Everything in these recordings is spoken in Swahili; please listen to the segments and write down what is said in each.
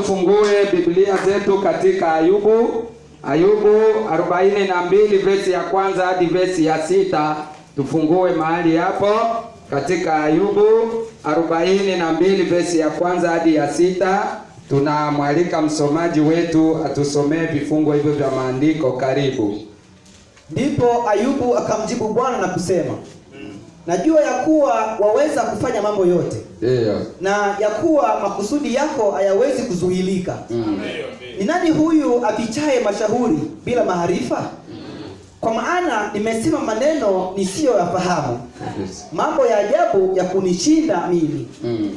tufungue Biblia zetu katika Ayubu 42 verse ya kwanza hadi verse ya 6. Tufungue mahali hapo katika Ayubu 42 verse ya kwanza hadi ya 6. Tunamwalika msomaji wetu atusomee vifungo hivyo vya maandiko. Karibu. Ndipo Ayubu akamjibu Bwana na kusema, najua ya kuwa waweza kufanya mambo yote. Ndio. Na ya kuwa makusudi yako hayawezi kuzuilika. Ni nani huyu afichaye mashauri bila maarifa? Kwa maana nimesema maneno nisiyoyafahamu, mambo ya ajabu ya kunishinda mimi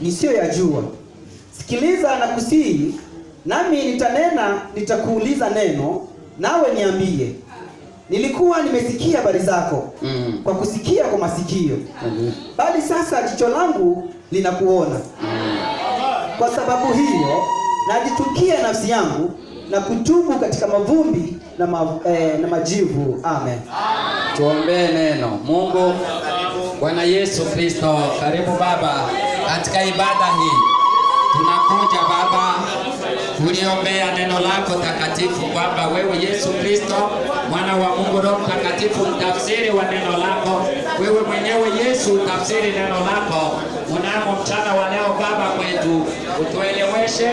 nisiyoyajua. Sikiliza na kusihi, nami nitanena, nitakuuliza neno, nawe niambie. Nilikuwa nimesikia habari zako kwa kusikia kwa masikio, bali sasa jicho langu linakuona. Kwa sababu hiyo najitukia nafsi yangu na kutubu katika mavumbi na majivu. Amen. Tuombee neno. Mungu Bwana Yesu Kristo, karibu Baba katika ibada hii. Tunakuja Baba kuliombea neno lako takatifu, kwamba wewe Yesu Kristo mwana wa Mungu Roho Mtakatifu mtafsiri wa neno lako. Wewe mwenyewe Yesu utafsiri neno lako mnamo mchana wa leo Baba kwetu. Utueleweshe,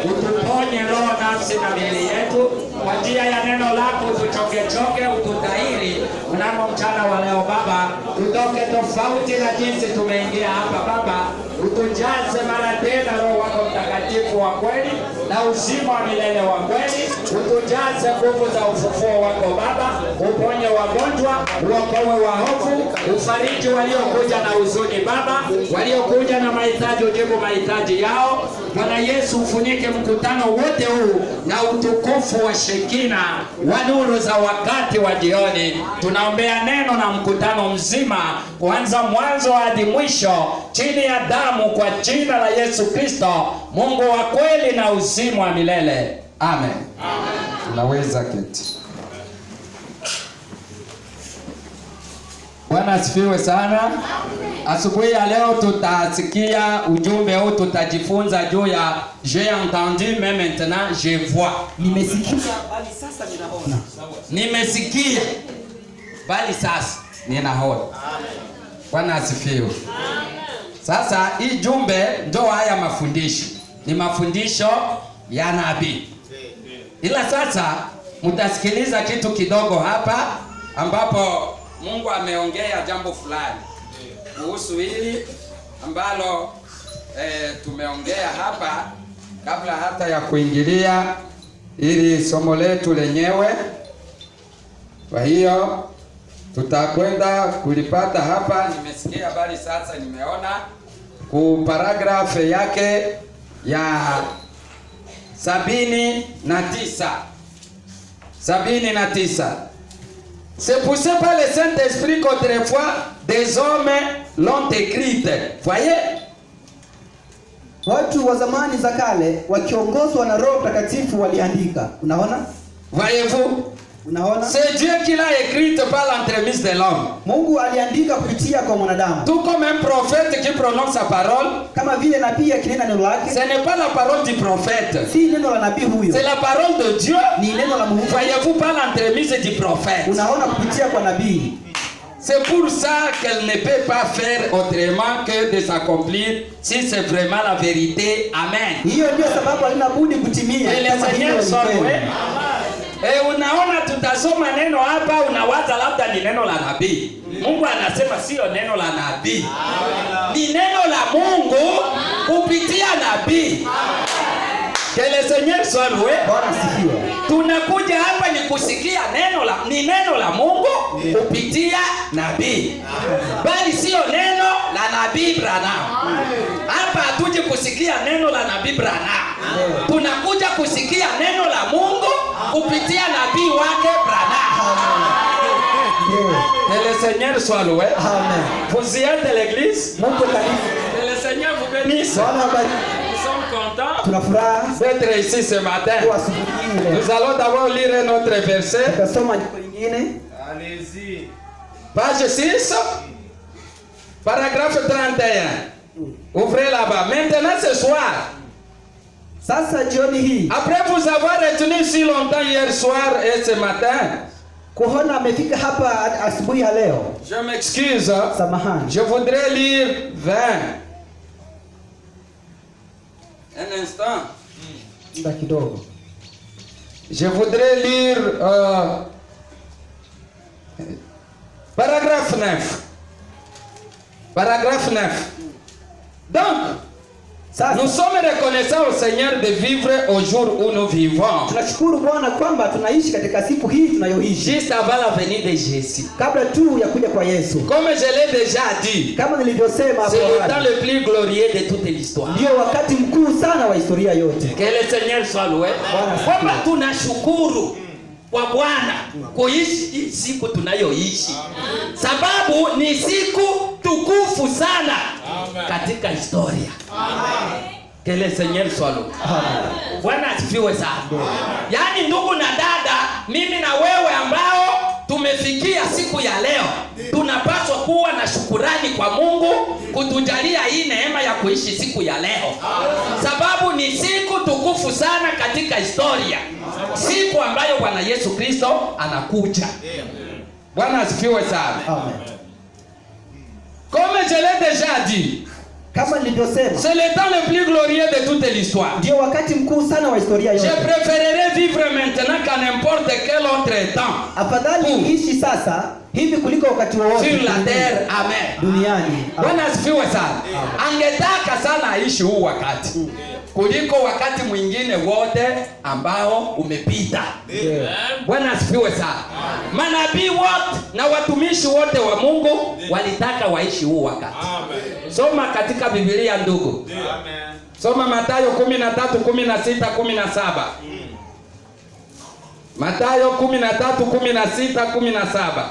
utuponye roho, nafsi na miili yetu kwa njia ya neno lako. Utuchoke, ututahiri mnamo mchana wa leo Baba. Tutoke tofauti na jinsi tumeingia hapa Baba. Utujaze mara tena Roho wako Mtakatifu wa kweli na uzima wa milele wa kweli. Utujaze nguvu za ufufuo wako Baba. Uponye wagonjwa, uokoe waovu, ufariji waliokuja na huzuni Baba, waliokuja na mahitaji ujibu mahitaji yao. Bwana Yesu, ufunike mkutano wote huu na utukufu wa Shekina wa nuru za wakati wa jioni. Tunaombea neno na mkutano mzima kuanza mwanzo hadi mwisho chini ya damu, kwa jina la Yesu Kristo, Mungu wa kweli na uzima wa milele. Amen. Tunaweza keti. Bwana asifiwe sana. Asubuhi ya leo tutasikia ujumbe huu, tutajifunza juu ya j'ai entendu mais maintenant je vois. Nimesikia bali sasa ninaona. Nimesikia bali sasa ninaona. Bwana asifiwe. Sasa hii jumbe ndio haya mafundisho. Ni mafundisho ya nabii. Ila sasa mtasikiliza kitu kidogo hapa ambapo Mungu ameongea jambo fulani kuhusu hili ambalo tumeongea hapa kabla hata ya kuingilia ili somo letu lenyewe. Kwa hiyo tutakwenda kulipata hapa. Nimesikia habari sasa, nimeona ku paragrafu yake ya 79. C'est poussé par le Saint-Esprit qu'autrefois des hommes l'ont écrite. Voyez? Watu wa zamani za kale wakiongozwa na Roho Mtakatifu waliandika. Unaona? Voyez-vous? Unaona? C'est Dieu qui l'a écrite par l'entremise de l'homme. Mungu aliandika kupitia kwa mwanadamu. Tout comme un prophète qui prononce sa parole. Kama vile nabii akinena neno lake. Ce n'est pas la parole du prophète. Si neno la nabii huyo. C'est la parole de Dieu. Ni neno la Mungu. Voyez-vous, par l'entremise du prophète. Unaona, kupitia kwa nabii. C'est pour ça qu'elle ne peut pas faire autrement que de s'accomplir si c'est vraiment la vérité. Amen. Hiyo ndio sababu halina budi kutimia. Unaona, tutasoma neno hapa, unawaza labda ni neno la nabii. Mungu anasema sio neno la nabii. Ni neno la Mungu kupitia nabii. Que le Seigneur soit loué. Tunakuja hapa ni kusikia ni neno la Mungu kupitia nabii. Bali sio neno la nabii Branham. Hapa hatuji kusikia neno la nabii Branham. Tunakuja kusikia neno la Mungu kupitia nabii wake Branham. Que le Seigneur soit loué. Amen. Vous y êtes de l'église? Que le Seigneur vous bénisse. Nous sommes contents d'être ici ce matin. Nous allons d'abord lire notre verset. Allez-y. Page 6, paragraphe 31. Ouvrez là-bas. Maintenant ce soir, Sasa jioni hii, après vous avoir retenu si longtemps hier soir et ce matin, kuona amefika hapa asubuhi ya leo, je m'excuse. samahani. Je voudrais lire 20. Un instant. Muda kidogo. Je voudrais lire paragraphe 9. Paragraphe 9. Donc, Sasa nous sommes reconnaissants au Seigneur de vivre au jour où nous vivons. tunashukuru Bwana kwamba tunaishi katika siku hii tunayoishi, Juste avant la venue de Jésus. kabla tu ya kuja kwa Yesu. Comme je l'ai déjà dit, Kama nilivyosema hapo c'est le temps awali, le plus glorieux de toute l'histoire. ndio wakati mkuu sana wa historia yote. Que le Seigneur soit loué. Kwamba tunashukuru kwa Bwana kuishi hii siku tunayoishi, sababu ni siku tukufu sana katika historia. Que le Seigneur soit loué. Bwana asifiwe sana. Yaani ndugu na dada, mimi na wewe ambao tumefikia siku ya leo, tunapaswa kuwa na shukurani kwa Mungu kutujalia hii neema ya kuishi siku ya leo, sababu ni siku tukufu sana katika historia, siku ambayo Bwana Yesu Kristo anakuja. Bwana asifiwe sana. Amen. Comme je l'ai déjà dit, Kama nilivyosema, c'est le temps le plus glorieux de toute l'histoire. ndio wakati mkuu sana wa historia Je yote. préférerais vivre maintenant qu'à n'importe quel autre temps Afadhali ishi sasa hivi kuliko wakati wowote sur la terre. Amen. duniani. Bwana asifiwe sana. Angetaka sana aishi huu wakati kuliko wakati mwingine wote ambao umepita. Yeah. Bwana asifiwe sana. Manabii wote na watumishi wote wa Mungu walitaka waishi huu wakati. Soma katika Biblia ndugu. Soma Mathayo 13:16-17. Mathayo 13:16-17.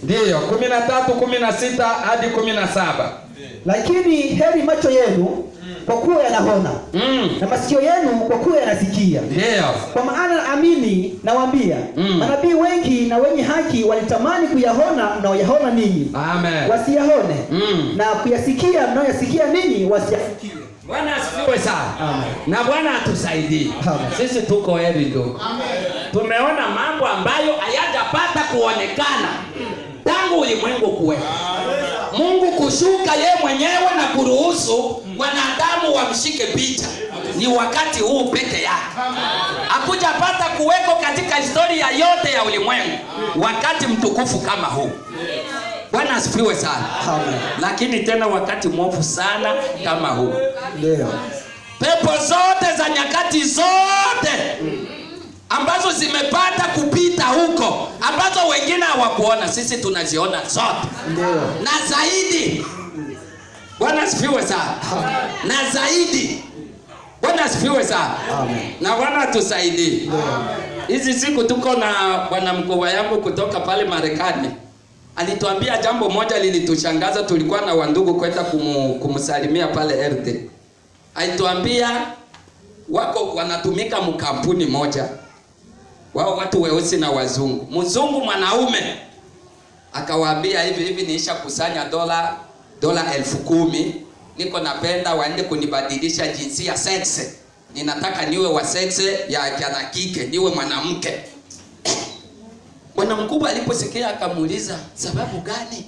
Ndiyo, 13:16 hadi 17. Lakini heri macho yenu kwa kuwa yanaona, na masikio yenu kwa kuwa yanasikia. Ndiyo. Kwa maana amini nawaambia, manabii wengi na wenye haki walitamani kuyaona mnayoyaona ninyi, Amen. wasiyaone, na kuyasikia mnayoyasikia ninyi, wasiyasikie. Bwana asifiwe sana. Amen. Na Bwana atusaidie. Amen. Sisi tuko heri ndugu. Tumeona mambo ambayo hayajapata kuonekana tangu ulimwengu kuwepo. Mungu kushuka ye mwenyewe na kuruhusu wanadamu wamshike picha, ni wakati huu peke yake. Hakujapata kuweko katika historia yote ya ulimwengu wakati mtukufu kama huu. Bwana asifiwe sana. Amen. Lakini tena wakati mwovu sana kama huu. Ndio. Pepo zote za nyakati zote ambazo zimepata kupita huko, ambazo wengine hawakuona, sisi tunaziona zote. Ndio. Na zaidi. Bwana asifiwe sana. Na zaidi. Bwana asifiwe sana. Amen. Na Bwana tusaidie. Hizi siku tuko na bwana mkubwa yangu kutoka pale Marekani. Alituambia jambo moja lilitushangaza. Tulikuwa na wandugu kwenda kumsalimia pale RD. Alituambia wako wanatumika mkampuni moja, wao watu weusi na wazungu. Mzungu mwanaume akawaambia hivi niisha kusanya dola 10,000, niko napenda waende kunibadilisha jinsia sexe, ninataka niwe wa sexe ya kana kike, niwe mwanamke. Bwana mkubwa aliposikia akamuuliza sababu gani?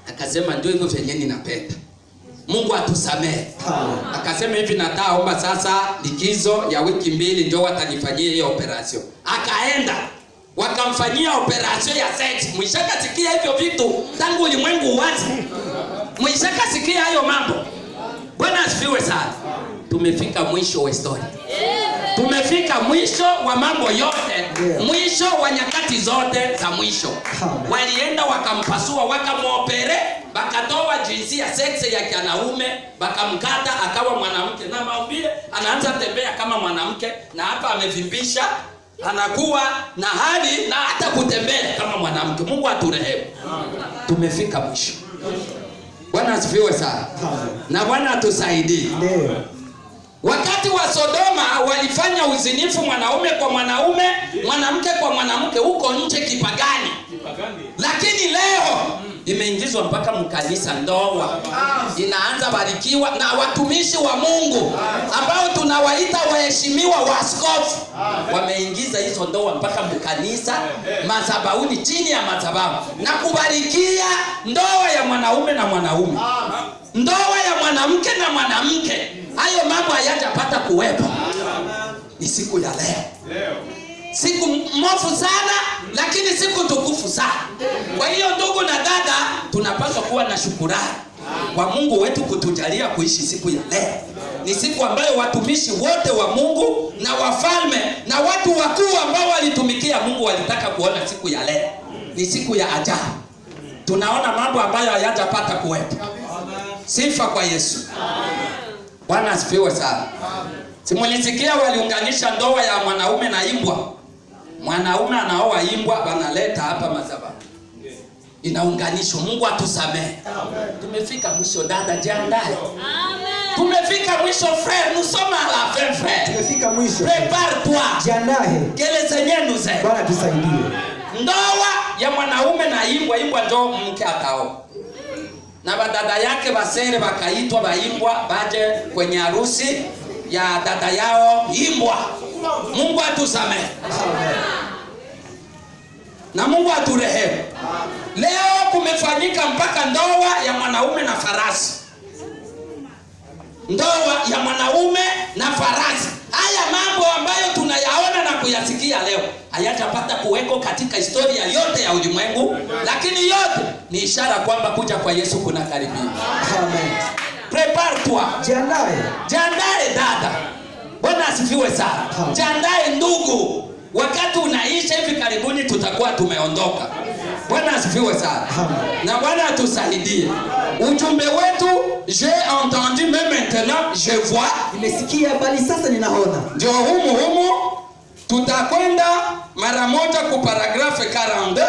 Akasema ndio hivyo vyenye ninapenda. Mungu atusamehe. Akasema hivi nataomba sasa likizo ya wiki 2 ndio watanifanyia hiyo operation. Akaenda wakamfanyia operation ya sex. Mwishakasikia hivyo vitu tangu ulimwengu uanze. Mwishakasikia hayo mambo. Bwana asifiwe sana. Tumefika mwisho wa historia. Tumefika mwisho wa mambo yote, mwisho wa nyakati zote za mwisho. Walienda wakampasua, wakamuopere, bakatoa jinsia sexe ya kianaume, bakamkata akawa mwanamke, na maumbile anaanza tembea kama mwanamke, na hapa amevimbisha, anakuwa na hali na hata kutembea kama mwanamke. Mungu aturehemu. Tumefika mwisho. Bwana asifiwe sana. Na Bwana atusaidie. Ndio. Wakati wa Sodoma walifanya uzinifu mwanaume kwa mwanaume, mwanamke kwa mwanamke huko nje kipagani. Lakini leo imeingizwa mpaka mkanisa. Ndoa inaanza barikiwa na watumishi wa Mungu ambao tunawaita waheshimiwa waaskofu, wameingiza hizo ndoa mpaka mkanisa, madhabahuni, chini ya madhabahu, na kubarikia ndoa ya mwanaume na mwanaume, ndoa ya mwanamke na mwanamke. Hayo mambo hayajapata kuwepo. Ni siku ya leo, siku mofu sana, lakini siku tukufu sana. Kwa hiyo ndugu na dada, tunapaswa kuwa na shukurani kwa Mungu wetu kutujalia kuishi siku ya leo. Ni siku ambayo watumishi wote wa Mungu na wafalme na watu wakuu ambao walitumikia Mungu walitaka kuona siku ya leo. Ni siku ya ajabu. Tunaona mambo ambayo hayajapata kuwepo. Sifa kwa Yesu. Bwana asifiwe sana. Simulisikia waliunganisha ndoa ya mwanaume na imbwa. Mwanaume anaoa imbwa, banaleta hapa madhabahu. Inaunganishwa. Mungu atusamehe. Tumefika mwisho dada, jiandae. Amen. Tumefika mwisho frère, nous sommes à la fin frère. Tumefika mwisho. Prépare-toi. Jiandae. Kele zenye nuze. Bwana tusaidie. Ndoa ya mwanaume na imbwa, imbwa ndio mke ataoa. Na badada yake basere bakaitwa baimbwa baje kwenye harusi ya dada yao imbwa. Mungu atusamehe. Na Mungu aturehemu. Leo kumefanyika mpaka ndoa ya mwanaume na farasi. Ndoa ya mwanaume na farasi. Haya mambo ambayo tunayaona na kuyasikia leo hayajapata kuweko katika historia yote ya ulimwengu, lakini yote ni ishara kwamba kuja kwa Yesu kuna karibia. Amen. Prepare-toi. Jiandae. Jiandae dada. Bwana asifiwe sana. Jiandae ndugu. Wakati unaisha hivi karibuni tutakuwa tumeondoka. Bwana asifiwe sana. Na Bwana atusaidie. Ujumbe wetu, j'ai entendu mais maintenant je vois. Nimesikia bali sasa ninaona. Ndio humu tutakwenda mara moja ku paragrafe 42.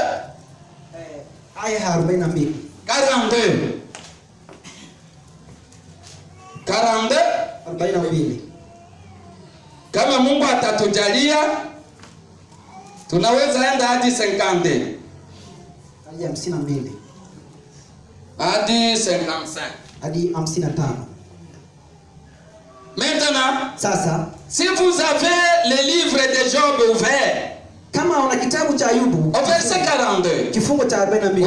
Aya 42. 42. Kama Mungu atatujalia tunaweza enda hadi 50. Hadi 52. Hadi 55. Hadi 55. Maintenant, sasa si vous avez le livre de Job ouvert, kama una kitabu cha Ayubu au verset 42, kifungo cha 42,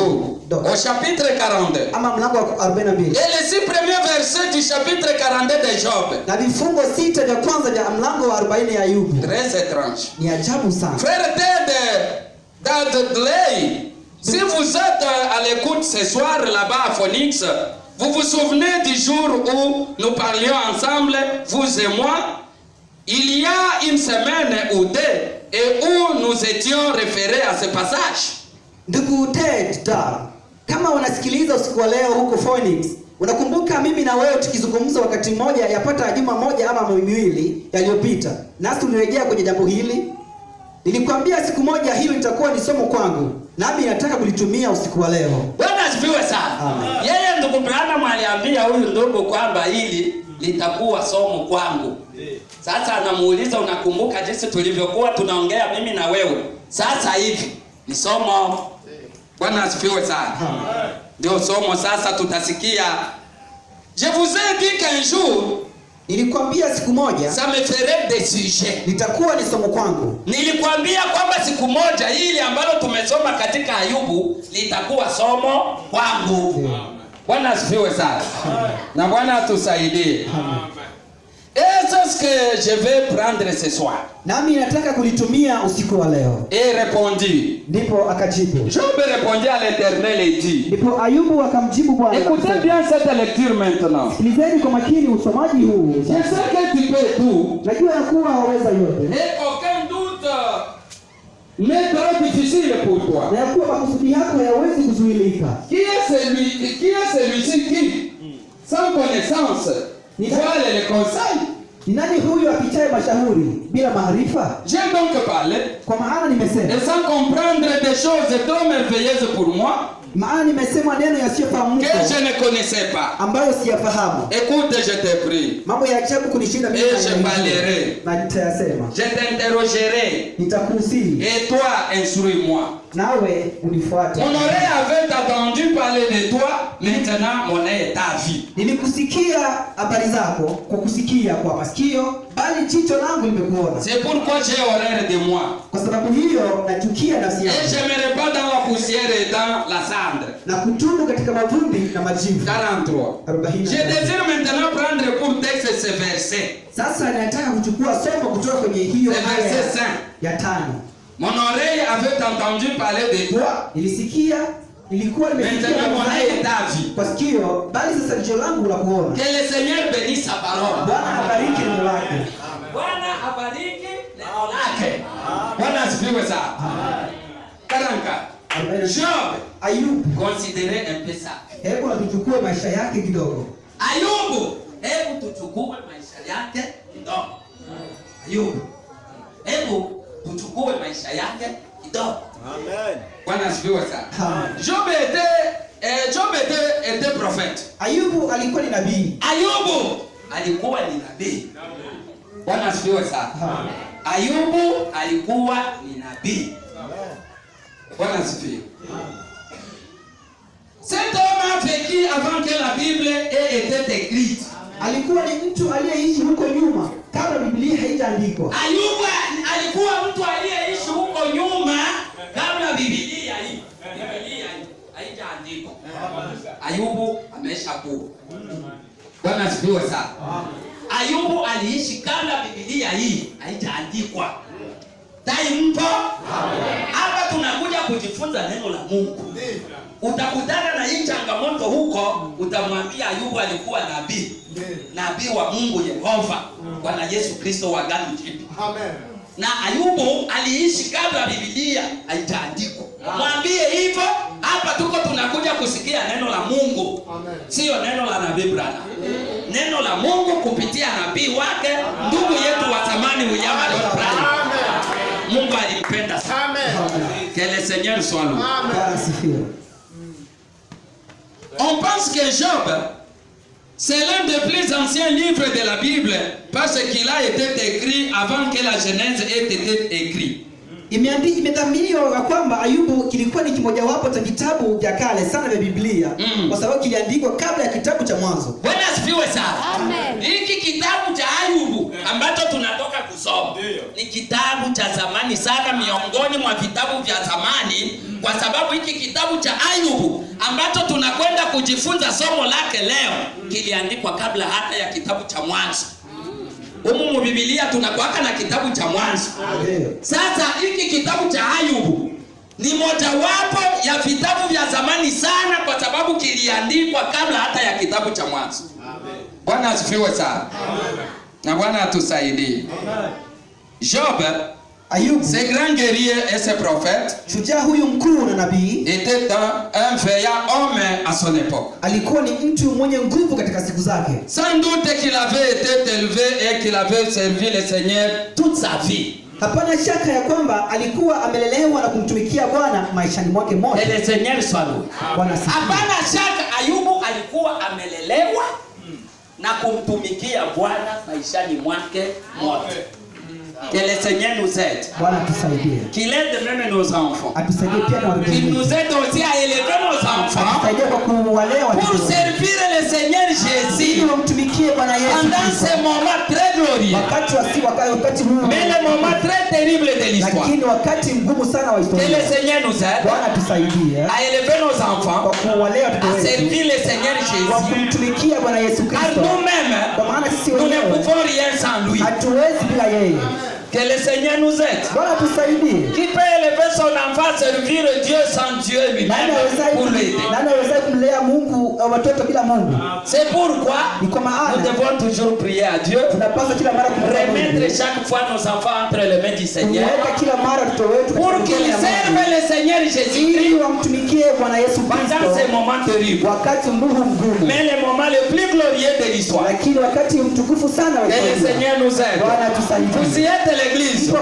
au chapitre 42, ama mlango wa 42, et les 6 premiers versets du chapitre 42 de Job, na vifungo 6 vya kwanza vya mlango wa 40 ya Ayubu, très étrange. ni ajabu sana. Frère Dudley, si vous êtes à l'écoute ce soir là-bas à Phoenix, vous vous souvenez du jour où nous parlions ensemble, vous et moi, il y a une semaine ou deux, et où nous étions référés à ce passage. Ndugu Ted Dar, kama unasikiliza usiku wa leo huko Phoenix, unakumbuka mimi na wewe tukizungumza wakati mmoja yapata juma moja ama miwili yaliyopita, nasi tulirejea kwenye jambo hili. Nilikwambia siku moja hilo litakuwa ni somo kwangu, nami nataka kulitumia usiku wa leo. Bwana asifiwe sana. Yeye ndugu Branham aliambia huyu ndugu kwamba hili litakuwa somo kwangu. Sasa anamuuliza, unakumbuka jinsi tulivyokuwa tunaongea mimi na wewe? Sasa hivi ni somo. Bwana asifiwe sana. Ndio somo sasa tutasikia. Je vous ai dit qu'un jour, nilikwambia siku moja, ça me ferait des sujets. Litakuwa ni somo kwangu. Nilikwambia kwamba siku moja hili ambalo tumesoma katika Ayubu litakuwa somo kwangu. Bwana asifiwe sana. Na Bwana atusaidie. Est-ce que je vais prendre ce soir? Nami nataka kulitumia usiku wa leo. Et répondit. Ndipo akajibu. Job répondit à l'Éternel et dit. Ndipo Ayubu akamjibu Bwana. Écoutez bien cette lecture maintenant. Sikilizeni kwa makini usomaji huu. Je sais que tu peux tout. Najua ya kuwa waweza yote. Et aucun doute n'est trop difficile pour toi. Na ya kuwa makusudi yako hayawezi kuzuilika. Qui est celui-ci qui, sans connaissance, voile les conseils? Ni nani huyu apitaye mashauri bila maarifa? J'ai donc parlé. Kwa maana nimesema. Et sans comprendre des choses trop merveilleuses pour moi. Maana nimesema neno yasiyofahamika. Que je ne connaissais pas. Ambayo siyafahamu. Écoute, je te prie. Mambo ya ajabu kunishinda mimi. Et je parlerai. Na nitayasema. Je t'interrogerai. Nitakusihi. Et toi, instruis-moi. nawe unifuate. Mon oreille avait entendu parler de toi, maintenant mon œil t'a vu. Nilikusikia habari zako kwa kusikia kwa masikio, bali jicho langu limekuona. C'est pourquoi j'ai horreur de moi. Kwa sababu hiyo nachukia nafsi yangu. Et je me répands dans la poussière et dans la cendre. Na kutubu katika mavumbi na majivu. 43. Je désire maintenant prendre pour texte ce verset. Sasa nataka kuchukua somo kutoka kwenye hiyo verset 5. Ya 5. Mon oreille avait entendu parler de toi. Nilikuwa nimesikia mon œil t'a vu. Kwa sikio, bali sasa jicho langu la kuona. Que le Seigneur bénisse sa parole. Bwana abariki neno lake. Bwana abariki neno lake. Bwana asifiwe sana. 44. Job, Ayubu, considérez un peu ça. Hebu tuchukue maisha yake kidogo. Ayubu, hebu tuchukue maisha yake kidogo. Ayubu, hebu tuchukue maisha yake kidogo. Amen. Bwana asifiwe sana. Job était prophète. Ayubu alikuwa ni nabii. Ayubu alikuwa ni nabii. Bwana asifiwe sana. Ayubu alikuwa ni nabii. Bwana asifiwe. Cet homme a vécu avant que la Bible ait été écrite. Alikuwa ni mtu aliyeishi huko nyuma kabla Biblia haijaandikwa. Ayubu alikuwa mtu aliyeishi huko nyuma kabla Biblia haijaandikwa. Ayubu ameshakuwa. Bwana asifiwe sana. Ayubu aliishi kabla Biblia hii haijaandikwa. Dai mpo? Hapa tunakuja kujifunza neno la Mungu. Utakutana na hii changamoto huko, utamwambia Ayubu alikuwa nabii. Nabii wa Mungu Yehova, Bwana Yesu Kristo wa Agano Jipya. Amen. Na Ayubu aliishi kabla Biblia haijaandikwa. Mwambie hivyo, hapa tuko tunakuja kusikia neno la Mungu. Amen. Sio neno la nabii Branham. Neno la Mungu kupitia nabii wake, ndugu yetu wa zamani William Branham. Mungu alimpenda sana. Amen. Que le Seigneur soit loué. Amen. On pense que Job, c'est l'un des plus anciens livres de la Bible parce qu'il a été écrit avant que la Genèse ait été écrite. Imedhaminiwa kwamba Ayubu kilikuwa ni kimojawapo cha vitabu vya kale sana vya Biblia kwa sababu kiliandikwa kabla ya kitabu cha Mwanzo. Bwana asifiwe sana. Amen. Hiki kitabu cha Ayubu ambacho tunatoka kusoma ni kitabu cha zamani sana miongoni mwa vitabu vya zamani kwa sababu hiki kitabu cha Ayubu ambacho tunakwenda kujifunza somo lake leo kiliandikwa kabla hata ya kitabu cha Mwanzo. Humu Biblia tunakuwaka na kitabu cha Mwanzo. Sasa hiki kitabu cha Ayubu ni mojawapo ya vitabu vya zamani sana kwa sababu kiliandikwa kabla hata ya kitabu cha Mwanzo. Bwana asifiwe sana. Na Bwana atusaidie. Job, Ayubu, ce grand guerrier et ce prophète, shujaa huyu mkuu na nabii, était un vaillant homme à son époque. Alikuwa ni mtu mwenye nguvu katika siku zake. Sans doute qu'il avait été élevé et qu'il avait servi le Seigneur toute sa vie. Hapana shaka ya kwamba alikuwa amelelewa na kumtumikia Bwana maishani mwake mote. Et le Seigneur soit loué. Hapana shaka Ayubu alikuwa amelelewa na kumtumikia Bwana maishani mwake mote. Que le Seigneur nous aide. Qu'il aide même nos enfants. Qu'il nous aide aussi à élever nos enfants pour servir le Seigneur Jésus pendant ces moments très glorieux. Mais les moments très terribles de l'histoire. Que le Seigneur nous aide à élever nos enfants, à servir le Seigneur Jésus. Car nous-mêmes, nous ne pouvons rien sans lui. Que le Seigneur nous aide. Qui peut élever son enfant à servir Dieu sans Dieu lui-même pour l'aider. C'est pourquoi nous devons toujours prier à Dieu. Remettre chaque fois nos enfants entre les mains du Seigneur. Pour qu'ils servent le Seigneur Jésus pendant ces moments terribles. Mais les moments les plus glorieux de l'histoire. Que le Seigneur nous aide. Vous y êtes l'église.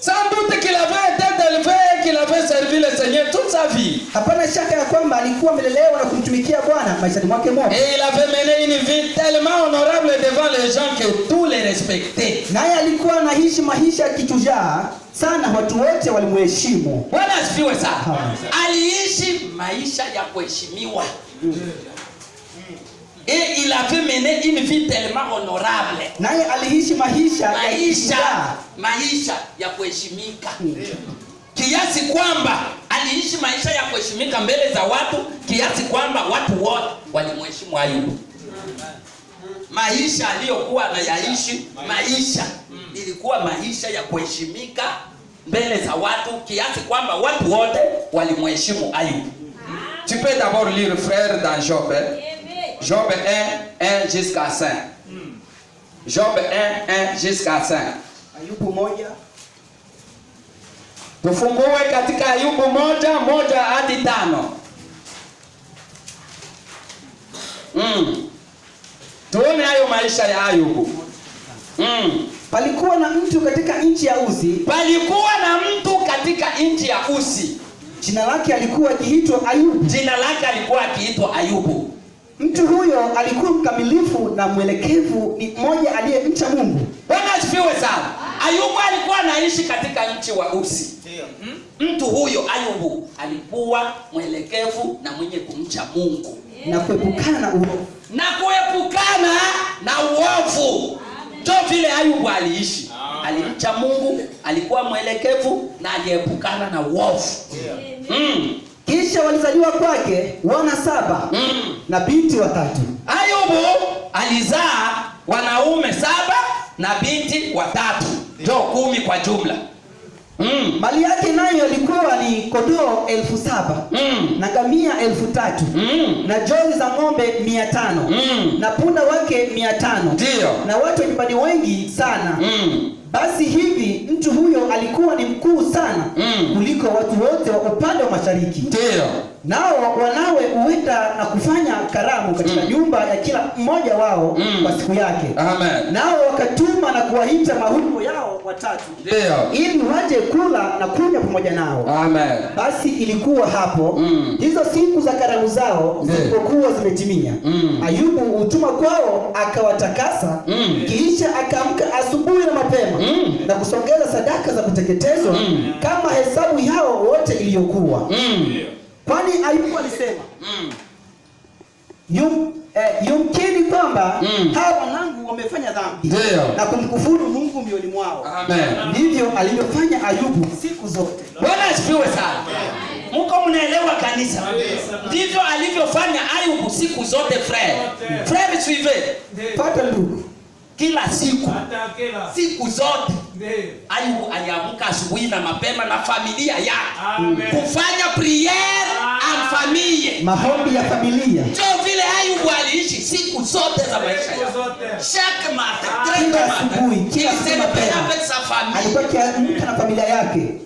Sans doute qu'il avait été élevé, qu'il avait servi le Seigneur toute sa vie. Hapana shaka ya kwamba alikuwa amelelewa na kumtumikia Bwana maishani mwake mote. Et il avait mené une vie tellement honorable devant les gens que tous les respectaient. Naye alikuwa anaishi maisha ya kijujaa sana, watu wote walimheshimu. Bwana asifiwe sana. Aliishi maisha ya kuheshimiwa. Et il avait mené une vie tellement honorable. Naye aliishi maisha ya kuheshimika. Kiasi kwamba aliishi maisha ya kuheshimika mbele za watu, kiasi kwamba watu wote walimheshimu Ayubu. Maisha aliyokuwa anayaishi, ilikuwa maisha ya kuheshimika mbele za watu, kiasi kwamba watu wote walimheshimu Ayubu. Tu peux d'abord lire frère dans Job. Job 1 jusqu'à 5. Job 1 jusqu'à 5. Ayubu 1. Tufungue katika Ayubu 1 hadi 5. Tuone hayo maisha ya Ayubu. Palikuwa na mtu katika nchi ya Uzi. Jina lake alikuwa akiitwa Ayubu. Mtu huyo alikuwa mkamilifu na mwelekevu, ni mmoja aliyemcha Mungu. Bwana asifiwe sana. Ayubu alikuwa anaishi katika nchi wa Uzi. Mtu huyo Ayubu alikuwa mwelekevu na mwenye kumcha Mungu na kuepukana na uovu. Ndio vile Ayubu aliishi. Alimcha Mungu, alikuwa mwelekevu na aliepukana na uovu. Kisha walizaliwa kwake wana 7 na binti 3. Ayubu alizaa wanaume 7 na binti 3. Ndio 10 kwa jumla. Mali yake nayo ilikuwa ni kondoo 7,000 na ngamia 3,000 na jozi za ng'ombe 500 na punda wake 500 na watu nyumbani wengi sana. Basi hivi mtu huyo alikuwa ni mkuu sana kuliko watu wote wa upande wa mashariki. Nao wanawe huenda na kufanya karamu katika nyumba ya kila mmoja wao kwa siku yake. Amen. Nao wakatuma na kuwaita mahundo yao 3 ili waje kula na kunywa pamoja nao. Amen. Basi ilikuwa hapo hizo siku za karamu zao zilipokuwa zimetimia, Ayubu hutuma kwao akawatakasa, kisha akaamka asubuhi na mapema na kusongeza sadaka za kuteketezwa kama hesabu yao wote iliyokuwa. Kwani Ayubu alisema yumkini kwamba hawa wanangu wamefanya dhambi na kumkufuru Mungu mioyoni mwao. Amen. Ndivyo alivyofanya Ayubu siku zote. Bwana asifiwe sana. Mko mnaelewa kanisa? Ndivyo alivyofanya Ayubu siku zote frère suivez. Pata ndugu. Kila siku zote Ayubu aliamka asubuhi na mapema na familia yake kufanya prière en famille, maombi ya familia. Ndio vile Ayubu aliishi siku zote za maisha yake. Chaque matin, kila mapema avec sa famille, alikuwa akiamka na familia yake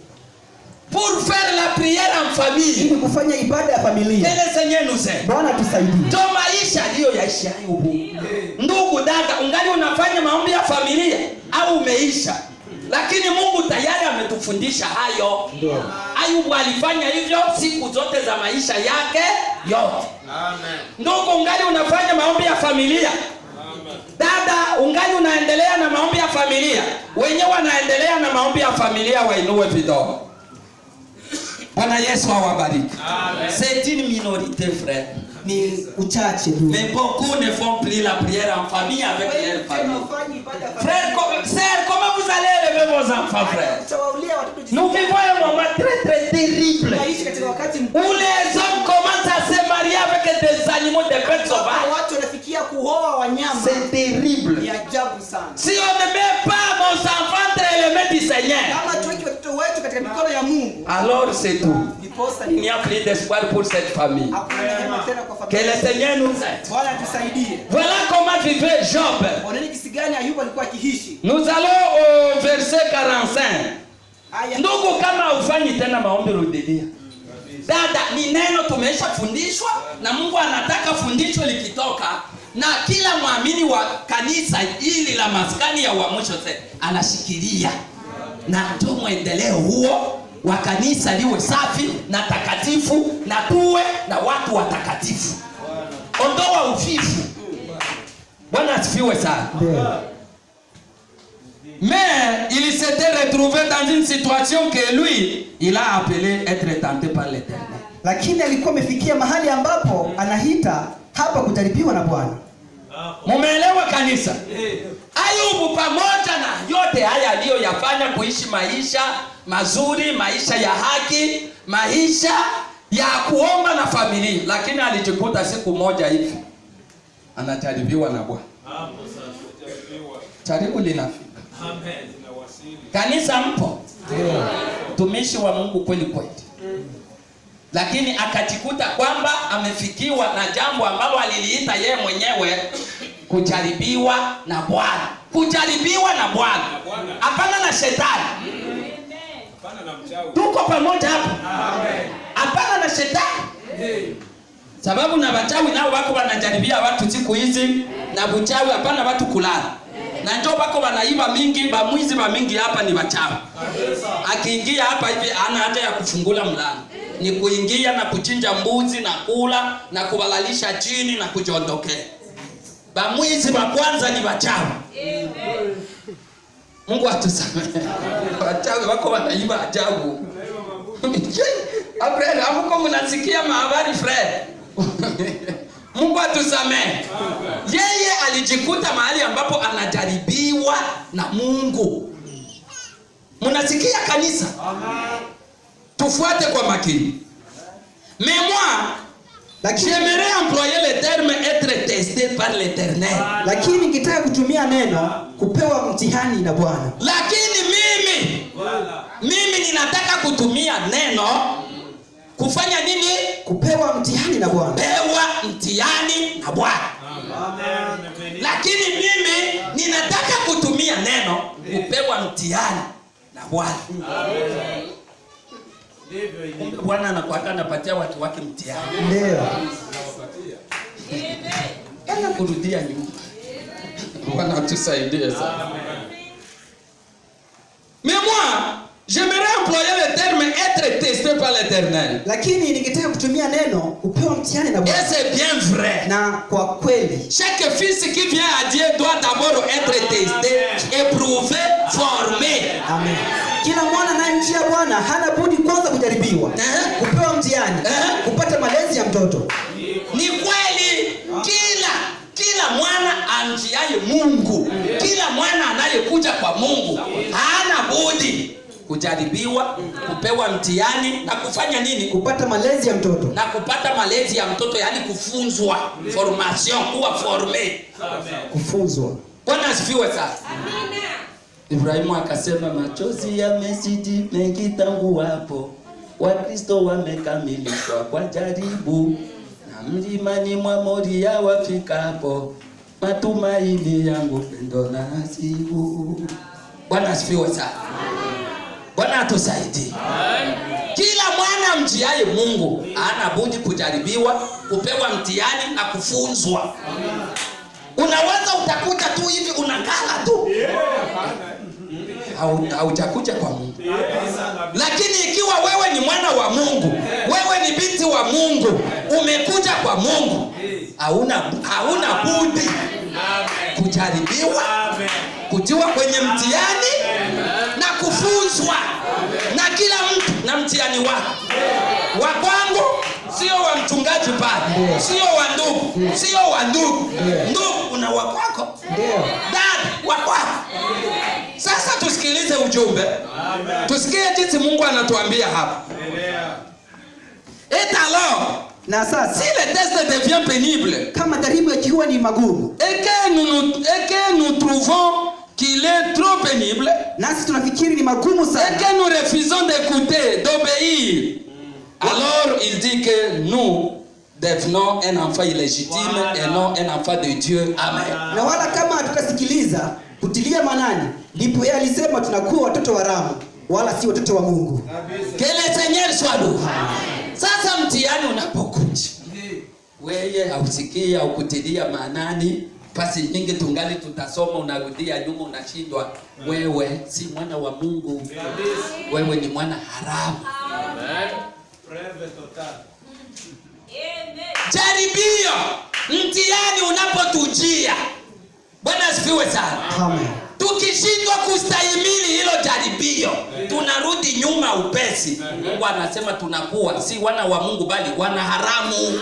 pour faire la prière en famille, ili kufanya ibada ya familia. Que le Seigneur nous aide. Bwana tusaidie. Ndio maisha ndiyo yaishi Ayubu. Ndugu dada, ungali unafanya maombi ya familia au umeisha? Lakini Mungu tayari ametufundisha hayo. Ayubu alifanya hivyo siku zote za maisha yake yote. Amen. Ndugu, ungali unafanya maombi ya familia? Amen. Dada, ungali unaendelea na maombi ya familia? Wenyewe wanaendelea na maombi ya familia, wainue vidole. Bwana Yesu awabariki. C'est une minorité, frère. Ni uchache tu. Mais beaucoup ne font plus la prière en famille avec leur famille. Frère, sœur, comment vous allez élever vos enfants, frère? Nous vivons un moment très terrible où les hommes commencent à se marier avec des animaux, des bêtes sauvages. C'est terrible. Si on ne met pas nos enfants entre les mains du Seigneur, alors c'est tout. Il n'y a plus d'espoir pour cette famille. Que le Seigneur nous aide. Voilà comment vivait Job. Nous allons au verset 45. Ndugu, kama ufanyi tena maombi rudilia. Dada, ni neno tumeshafundishwa na Mungu anataka fundisho likitoka na kila muamini wa kanisa hili la maskani ya uamsho anashikilia. na ndio mwendeleo huo wa kanisa liwe safi na takatifu, na tuwe na watu watakatifu. Ondoa ufifu. Bwana asifiwe sana. Mais il s'était retrouvé dans une situation que lui, il a appelé être tenté par l'Éternel. Lakini alikuwa amefikia mahali ambapo anahita hapa kujaribiwa na Bwana. Mumeelewa kanisa? Ayubu pamoja na yote haya aliyoyafanya, kuishi maisha mazuri, maisha ya haki, maisha ya kuomba na familia, lakini alijikuta siku moja hivi anajaribiwa na Bwana. Jaribu linafika. Amen. Kanisa mpo? Tumishi wa Mungu kweli kweli. Lakini akajikuta kwamba amefikiwa na jambo ambalo aliliita yeye mwenyewe kujaribiwa na Bwana. Kujaribiwa na Bwana. Hapana na shetani. Hapana na mchawi. Tuko pamoja hapa. Amen. Hapana na shetani. Sababu na wachawi nao wako wanajaribia watu siku hizi, na uchawi hapana watu kulala. Na njoo wako wanaiba mingi, bamwizi ba mingi hapa ni wachawi. Akiingia hapa hivi ana haja ya kufungula mlango. Ni kuingia na kuchinja mbuzi na kula na kubalalisha chini na kujiondokea. Bamwizi ba kwanza ni wachawi. Mungu atusamehe. Wachawi wako wanaiba ajabu. Abraham, hapo mnasikia mahabari Fred. Mungu atusamehe. Yeye alijikuta mahali ambapo anajaribiwa na Mungu. Mnasikia kanisa? Amen. Tufuate kwa makini. Mais moi, j'aimerais employer le terme être testé par l'Éternel. Lakini ningetaka kutumia neno kupewa mtihani na Bwana. Lakini mimi ninataka kutumia neno kufanya nini? Kupewa mtihani na Bwana. Pewa mtihani na Bwana. Amen. Lakini mimi ninataka kutumia neno kupewa mtihani na Bwana. Amen. Bwana anakuwa anapatia watu wake mtihani. Ndio. Kana kurudia nyuma. Bwana atusaidie sana. Mais moi, j'aimerais employer le terme être testé par l'Éternel. Lakini ningetaka kutumia neno kupewa mtihani na Bwana. Et c'est bien vrai. Na kwa kweli, chaque fils qui vient à Dieu doit d'abord être testé, éprouvé, formé. Amen. Kila mwana anayemjia Bwana hana budi kwanza kujaribiwa, kupewa mtihani, kupata malezi ya mtoto. Ni kweli, kila mwana amjiaye Mungu, kila mwana anayekuja kwa Mungu hana budi kujaribiwa, kupewa mtihani na kufanya nini? Kupata malezi ya mtoto. Na kupata malezi ya mtoto, yani kufunzwa, formation, kuwa formé. Kufunzwa. Bwana asifiwe sana. Amina. Ibrahimu akasema machozi yamezidi mengi tangu hapo, Wakristo wamekamilishwa kwa jaribu, na mlimani mwa Moria wafikapo, matumaini yangu pendo na nasibu. Bwana asifiwe sana. Bwana atusaidie. Kila mwana mjiaye Mungu hana budi kujaribiwa, kupewa mtihani na kufunzwa. Unaweza utakuja tu hivi unakala tu. Haujakuja kwa Mungu. Lakini ikiwa wewe ni mwana wa Mungu, wewe ni binti wa Mungu, umekuja kwa Mungu, hauna budi kujaribiwa, kutiwa kwenye mtihani na kufunzwa. Na kila mtu na mtihani wake. Wa kwangu sio wa mchungaji pale, sio wa ndugu, sio wa ndugu. Ndugu una wa kwako. Dada wa kwako. Sasa tusikilize ujumbe. Tusikie jinsi Mungu anatuambia hapa. Et alors, na sasa si le test devient pénible, kama jaribu yakiwa ni magumu, et que nous trouvons qu'il est trop pénible, nasi tunafikiri ni magumu sana, et que nous refusons d'écouter, d'obéir, alors il dit que nous devenons un enfant illégitime et non un enfant de Dieu. Amen. Na wala kama hatukasikiliza kutilia manani, ndipo yeye alisema tunakuwa watoto wa Ramu wala si watoto wa Mungu. Que le Seigneur soit loué. Sasa mtihani unapokuja, wewe hausikii au kutilia manani Pasi nyingi tungali tutasoma, unarudia nyuma, unashindwa. Wewe si mwana wa Mungu. Wewe ni mwana haramu. Amen. Jaribio, mtihani unapotujia. Bwana asifiwe sana. Amen. Tukishindwa kustahimili hilo jaribio, tunarudi nyuma upesi. Mungu anasema tunakuwa si wana wa Mungu bali wana haramu.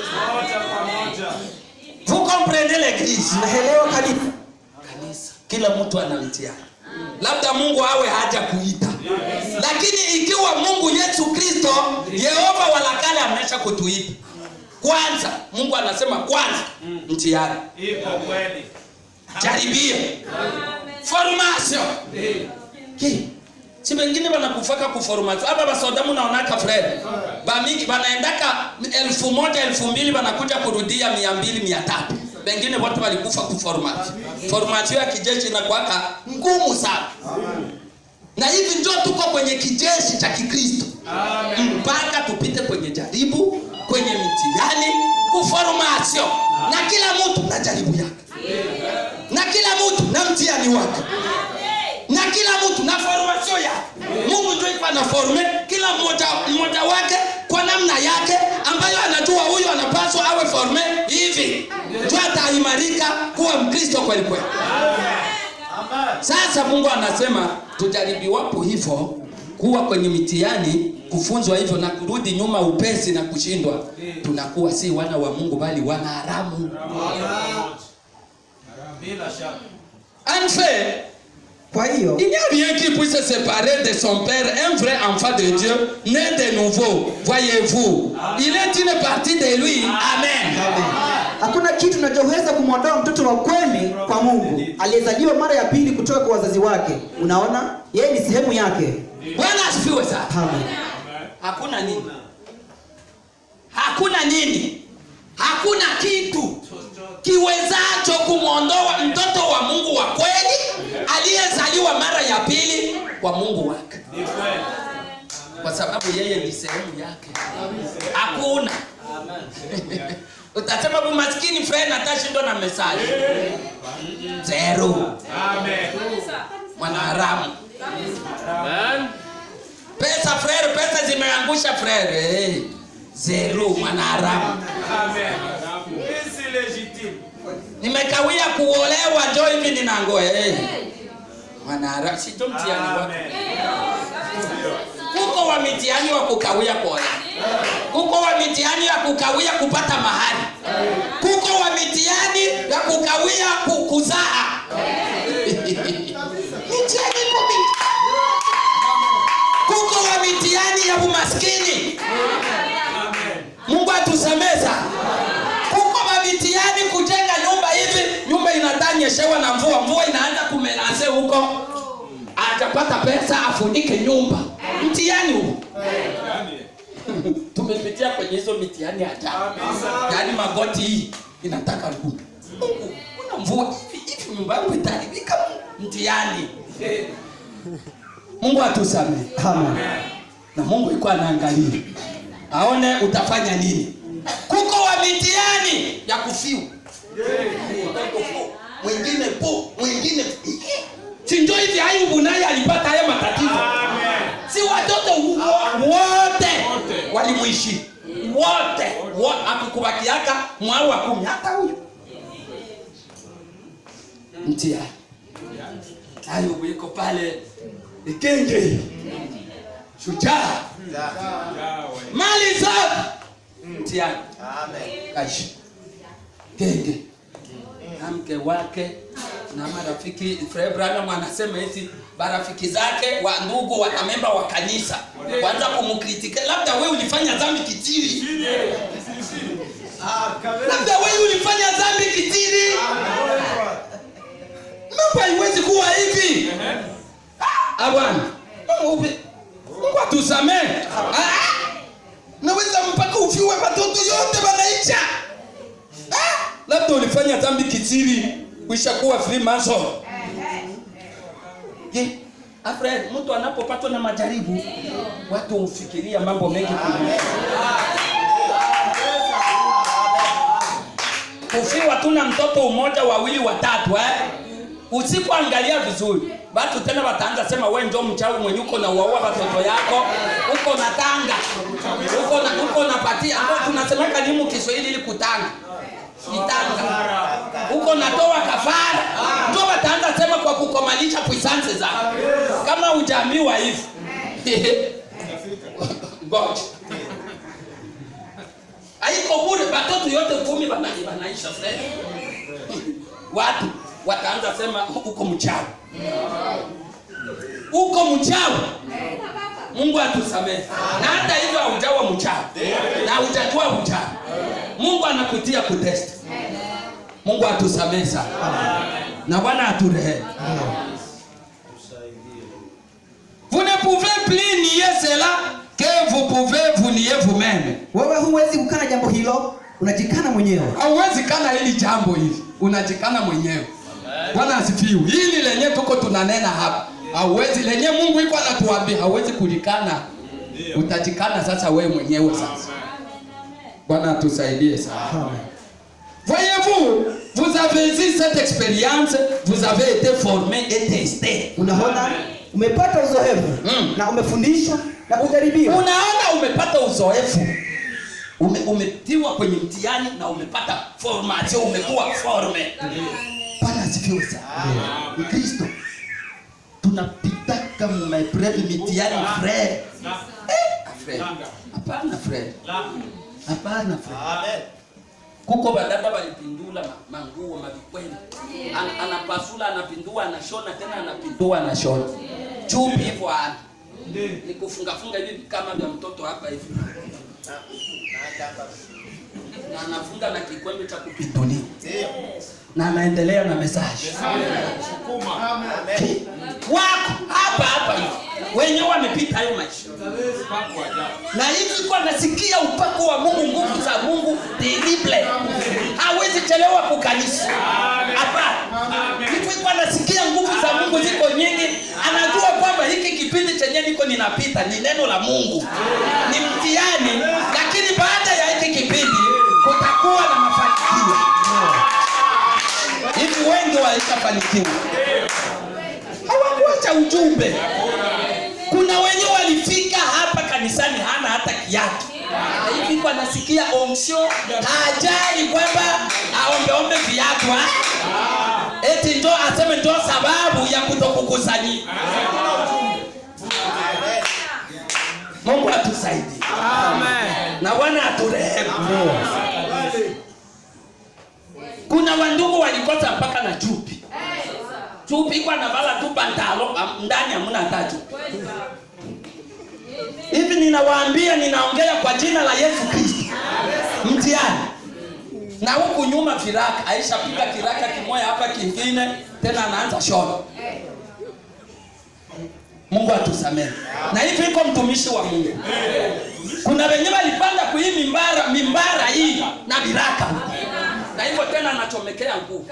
Vous comprenez l'église? Naelewa kanisa. Kila mtu ana mtihani. Labda Mungu awe haja kuita. Lakini ikiwa Mungu Yesu Kristo, Yehova wala kale amesha kutuita. Kwanza, Mungu anasema kwanza mtihani. Iko kweli. Jaribio. Formation. Si wengine wanakufaka kuformation. Hapa basodamu naonaka Fred. Ba mingi wanaendaka 1000 2000 wanakuja kurudia 200 300. Wengine watu walikufa kuformation. Formation ya kijeshi inakuwa ngumu sana. Na hivi ndio tuko kwenye kijeshi cha Kikristo. Mpaka tupite kwenye jaribu, kwenye mitihani, kuformation. Na kila mtu na jaribu yake. Na kila mtu na mtihani wake. Na kila mtu na formation yake. Mungu ndio yuko anaforme kila mmoja wake kwa namna yake ambayo anajua huyu anapaswa awe forme hivi. Ndio ataimarika kuwa Mkristo kweli kweli. Sasa Mungu anasema tujaribiwapo hivyo, kuwa kwenye mitihani, kufunzwa hivyo na kurudi nyuma upesi na kushindwa, tunakuwa si wana wa Mungu bali wana haramu. En fait, il n'y a rien qui puisse séparer de son père un vrai enfant de Dieu, né de nouveau. Voyez-vous, il est une partie de lui. Amen. Hakuna kitu kinachoweza kumwondoa mtoto wa kweli kwa Mungu aliyezaliwa mara ya pili kutoka kwa wazazi wake. Unaona? Yeye ni sehemu yake. Bwana asifiwe sana. Amen. Hakuna nini? Hakuna nini? Hakuna kitu kiwezacho kumwondoa mtoto wa Mungu wa kweli aliyezaliwa mara ya pili kwa Mungu wake. Kwa sababu yeye ni sehemu yake. Hakuna. Utasema maskini friend atashindwa na message. Zero. Amen. Mwana haramu. Amen. Pesa frere, pesa zimeangusha frere. Zero, mwana haramu. Amen. Isi legitime. Nimekawia kuolewa ndio hivi ninangoa. Mwana haramu, si ndio mtihani wako. Kuko wa mitihani wa kukawia kuolewa. Kuko wa mitihani ya kukawia kupata mahali. Kuko wa mitihani ya kukawia kuzaa. Mitihani kubi. Kuko wa mitihani ya umaskini. Mungu atusemeza. Kuko wa mitihani kujenga nyumba hivi, nyumba inatanyeshewa na mvua, mvua inaanza kumelase huko. Atapata pesa afunike nyumba. Mtihani huu. Tumepitia kwenye hizo mitihani hata. Yaani magoti hii inataka nguvu. Kuna mvua hivi nyumba yangu itaribika, mtihani. Mungu atusamehe. Amen. Na Mungu yuko anaangalia. Aone utafanya nini. Kuko wa mitihani ya kufiwa. Mwingine. Si ndio hivi Ayubu naye alipata haya matatizo. Si watoto wote walimuishi. Wote akukubakiaka mwao wa 10 hata huyu. Mtia. Ayubu yuko pale Ikenge. Shujaa. Mali zote. Mtia. Amen. Aishi. Kenge. Na mke wake na marafiki. Frère Branham anasema hizi marafiki zake wa ndugu wa memba wa kanisa kwanza kumkritika, labda wewe ulifanya dhambi kitiri. Labda wewe ulifanya dhambi kitiri. Mambo haiwezi kuwa hivi. Bwana. Mungu atusamehe. Naweza mpaka ufiwe watoto yote wanaicha. Labda ulifanya dhambi kitiri, ushakuwa Freemason. Afraid mtu anapopatwa na majaribu, watu ufikiria mambo mengi ukiwa tuna mtoto mmoja, wawili, watatu usipoangalia vizuri, watu tena wataanza sema wewe ndio mchawi mwenye uko na uwaua watoto yako, uko na tanga, uko na patia, ambapo tunasemeka ni Kiswahili ili kutanga. Nitanga. Uko natoa kafara. Ndio wataanza sema kwa kukomalisha puissance zao. Kama hujambiwa hivi. Ngoja. Haiko bure, watoto yote 10 wanaisha sasa. Watu wataanza sema uko mchawi. Uko mchawi. Mungu atusamehe. Na hata hivyo haujawa mchawi. Na hujajua mchawi. Mungu anakutia kutest. Mungu atusamehe sana. Na Bwana aturehemu. Vous ne pouvez plus nier cela que vous pouvez vous nier vous-même. Wewe huwezi kukana jambo hilo, unajikana mwenyewe. Hauwezi kana hili jambo hili, unajikana mwenyewe. Bwana asifiwe. Hili lenye tuko tunanena hapa. Hauwezi, lenye Mungu yuko anatuambia hauwezi kulikana. Utajikana sasa wewe mwenyewe sasa. Bwana atusaidie sana. Voyez-vous, vous avez eu cette expérience, vous avez été formé et testé. Unaona, umepata uzoefu na umefundishwa na kujaribiwa. Unaona umepata uzoefu. Umetiwa kwenye mtihani na umepata formation, umekuwa forme. Bwana asifiwe sana. Kristo. Tunapita kama maepreuve mitihani frère. Frère. Hapana frère. Hapana frère. Amen. Kuko badada walipindula manguo mabikwenda. Anapasula, anapindua, anashona tena anapindua, anashona. Chupi hivyo hapa. Ni kufunga hivi kama vya mtoto hapa hivi. Na anafunga na kikwembe cha kupindulia. Na anaendelea na message. Shukuma. Amen. Wako hapa hivi. Wenyewe wamepita hayo maisha. Na hivi kwa nasikia upako wa Mungu, nguvu za Mungu terrible. Hawezi chelewa kukanisa. Hapana. Hivi kwa nasikia nguvu za Mungu ziko nyingi, anajua kwamba hiki kipindi chenye niko ninapita ni neno la Mungu. Ni mtihani, lakini baada ya hiki kipindi kutakuwa na mafanikio. Hivi wengi walishafanikiwa. Hawakuacha ujumbe. Kuna wenyewe walifika hapa kanisani hana hata kiatu. Hivi kwa nasikia onction hajali kwamba aombe viatu eti ndo aseme ndo sababu ya kutokukusanyika. Mungu atusaidie. Amen. Na Bwana aturehemu. Kuna wandugu walikosa mpaka na chupi. Chupi kwa navala tu pantalo ndani hamna hata chupi. Hivi ninawaambia, ninaongea kwa jina la Yesu Kristo. Mtihani. Na huku nyuma kiraka, Aisha piga kiraka kimoja hapa kingine, tena anaanza shona. Mungu atusamehe. Na hivi iko mtumishi wa Mungu. Kuna wenyewe walipanda kuhii mimbara hii na biraka. Na hivyo tena anachomekea nguvu.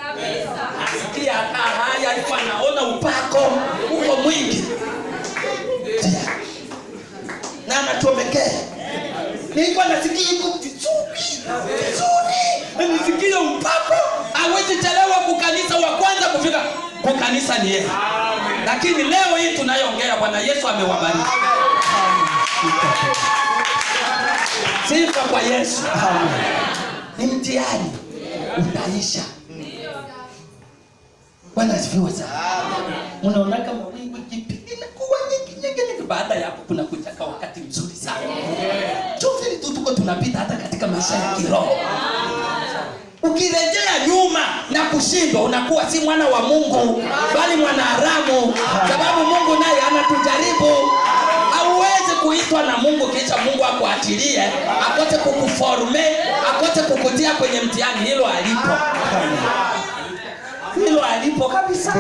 Asikia hata haya alikuwa anaona upako uko mwingi. Na anachomekea. Nilikuwa nasikia iko vizuri. Nisikia upako. Hawezi chelewa kukanisa, wa kwanza kufika kukanisa ni yeye. Lakini leo hii tunayoongea Bwana Yesu amewabariki. Sifa kwa Yesu. Ni mtihani. Utaisha. Bwana asifiwe sana. Unaona kama wingu kipindi kuwa nyingi baada ya hapo kuna kutaka wakati mzuri sana. Chofili tuko tunapita hata katika maisha ya kiroho. Ukirejea nyuma na kushindwa, unakuwa si mwana wa Mungu bali mwana haramu, sababu Mungu naye anatujaribu. Hauwezi kuitwa na Mungu kisha Mungu akuachilie, akote kukuforme, akote kukutia kwenye mtihani. Hilo alipo. Hilo alipo kabisa.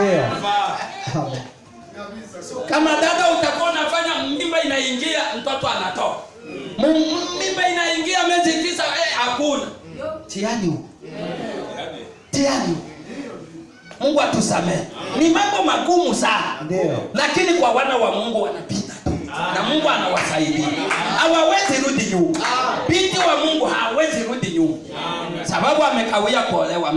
Kama dada utakuwa unafanya mimba inaingia, mtoto anatoka. Mimba inaingia miezi 9, hakuna. Tiani huko. Tiani. Mungu atusamehe. Ni mambo magumu sana. Ndio. Lakini kwa wana wa Mungu wanapita. Na Mungu anawasaidia. Hawawezi rudi nyuma. Binti wa Mungu hawezi rudi nyuma. Sababu amekawia kuolewa,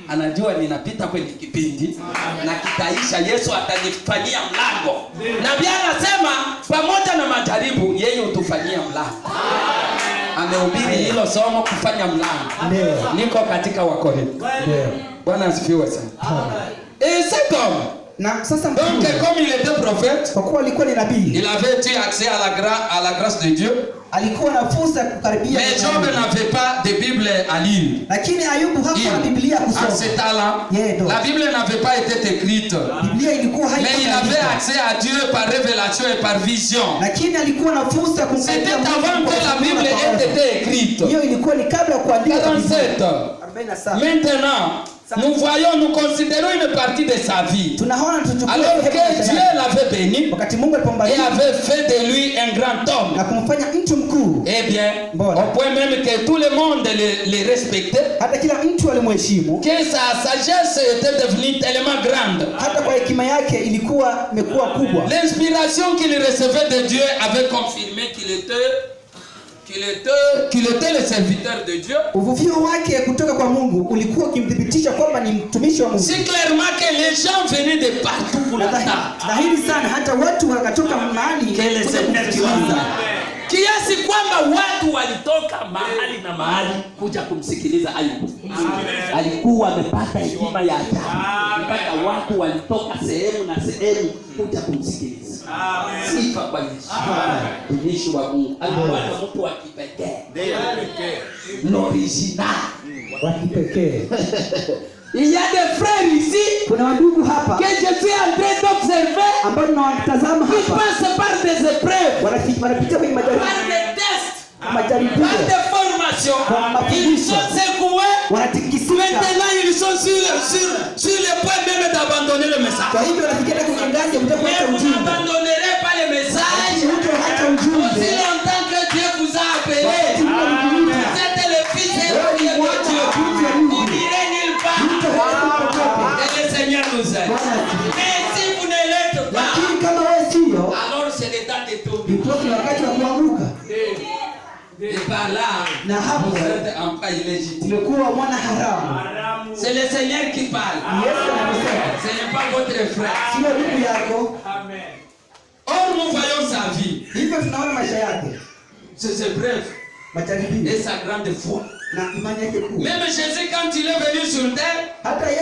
anajua ninapita kwenye kipindi na kitaisha, Yesu atanifanyia mlango. Na Biblia anasema pamoja na majaribu yeye utufanyia mlango. Amehubiri hilo somo, kufanya mlango. Niko katika Wakorintho. Bwana asifiwe sana. Na sasa donc comme il était prophète, kwa kuwa alikuwa ni nabii, il avait eu accès à la grâce de Dieu. Alikuwa na fursa ya kukaribia. Mais Job n'avait pas de Bible à lire. Lakini Ayubu hakuwa na Biblia kusoma. À ce temps-là, la Bible n'avait pas été écrite. Biblia ilikuwa haikuwa. Mais il avait accès à Dieu par révélation et par vision. Lakini alikuwa na fursa ya kumkaribia Mungu. C'était avant que la Bible ait été écrite. Hiyo ilikuwa ni kabla ya kuandika. 47. Maintenant, nous voyons, nous considérons une partie de sa vie. Alors que Dieu l'avait béni et avait fait de lui un grand homme. Eh bien, au point même que tout le monde le respectait, que sa sagesse était devenue tellement grande. L'inspiration qu'il recevait de Dieu avait confirmé qu'il était le serviteur de Dieu. C'est clairement que les gens venaient de partout pour l'entendre. Kiasi kwamba watu walitoka mahali na mahali kuja kumsikiliza Ayubu. Alikuwa amepata hekima ya ajabu. Mpaka watu walitoka sehemu na sehemu kuja kumsikiliza. Sifa kwa Yesu. Mtumishi wa Mungu. Alikuwa na mtu wa kipekee. L'original. Wa kipekee. Il y a des frères ici que je suis en train d'observer qui passent par des épreuves, par des tests, par des formations. Ils sont secoués. Maintenant ils sont sur le point même d'abandonner le message. Mais vous n'abandonnerez pas le message aussi longtemps que Dieu vous a appelé. Vous êtes le fils et le Dieu de Dieu. Vous n'irez nulle part. Et le Seigneur nous aide. Mais si vous ne l'êtes pas, alors c'est le temps de tomber. Et par là, vous êtes en pas illégitime. C'est le Seigneur qui parle. Ce n'est pas votre frère. Or nous voyons sa vie. C'est bref. Et sa grande foi. Même Jésus, quand il est venu sur terre, il a parlé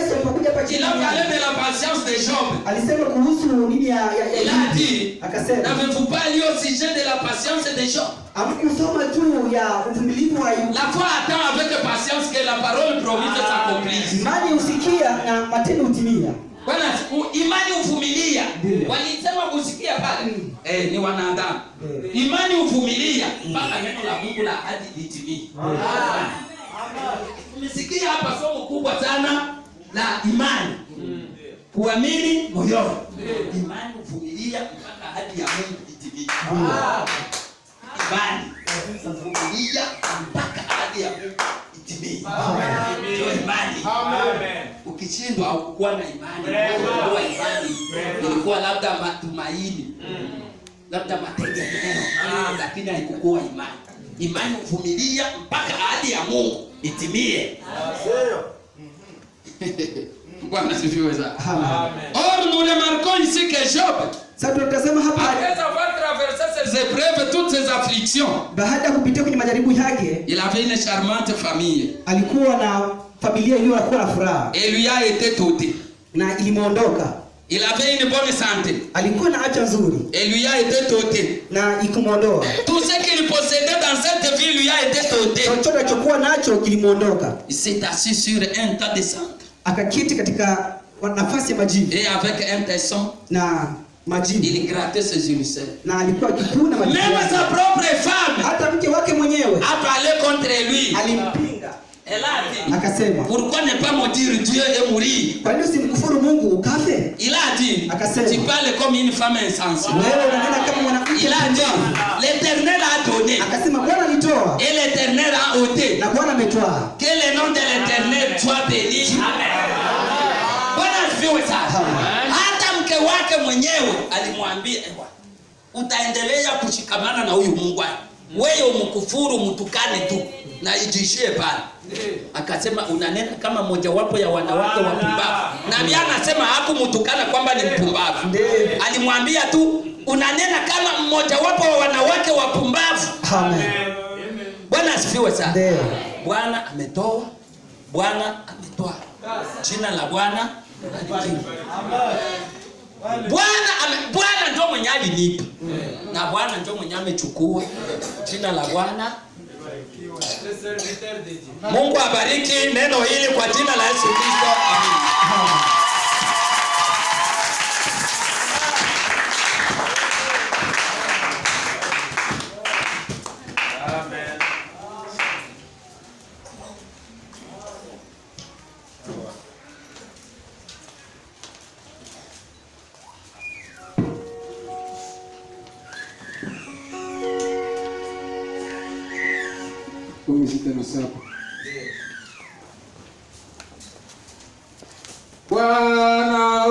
de la patience de Job. Il a dit, n'avez-vous pas lu au sujet de la patience de Job? La foi attend avec patience que la parole promise s'accomplisse. Imani uvumilia. Walisema kusikia pale. Ni wanadamu. Imani uvumilia mpaka neno la Mungu la ahadi litimie. Tumesikia hapa somo kubwa sana la imani. Kuamini moyoni. Imani uvumilia mpaka ahadi ya Mungu itimie. Imani uvumilia mpaka ahadi ya Mungu itimie. Ndio imani. Amen. Ukishindwa au kuwa na imani, kuwa imani ilikuwa labda matumaini, labda mategemeo, lakini haikuwa imani. Imani uvumilia mpaka ahadi ya Mungu itimie. Bwana asifiwe sana. Amen. Or nous remarquons ici que Job, après avoir traversé ces épreuves, toutes ces afflictions, il avait une charmante famille. Et lui a été ôté. Il avait une bonne santé. Et lui a été ôté. Tout ce qu'il possédait dans cette vie lui a été ôté. Il s'est assis sur un tas de cendres. Et avec un tesson, il grattait ses ulcères. Même sa propre femme a parlé contre lui. Elle a dit, pourquoi ne pas maudire Dieu et mourir? Il a dit, tu parles comme une femme insensée. Il a dit, l'Éternel a donné et l'Éternel a ôté. Que le nom de l'Éternel soit béni. Bwana asifiwe sana. Hata mke wake mwenyewe alimwambia, utaendelea kushikamana na huyu Mungu. wewe umkufuru mtukane tu na ijishie pale. Akasema unanena kama mojawapo ya wanawake wapumbavu. Nabii anasema hakumtukana kwamba ni mpumbavu. Alimwambia tu unanena kama mmojawapo wa wanawake wapumbavu. Amen. Bwana asifiwe sana. Bwana ametoa, Bwana ametoa. Jina la Bwana Bwana ndio mwenye alinipa. Na Bwana ndio mwenye amechukua. Jina la Bwana. Mungu abariki neno hili kwa jina la Yesu Kristo. Amen. Bwana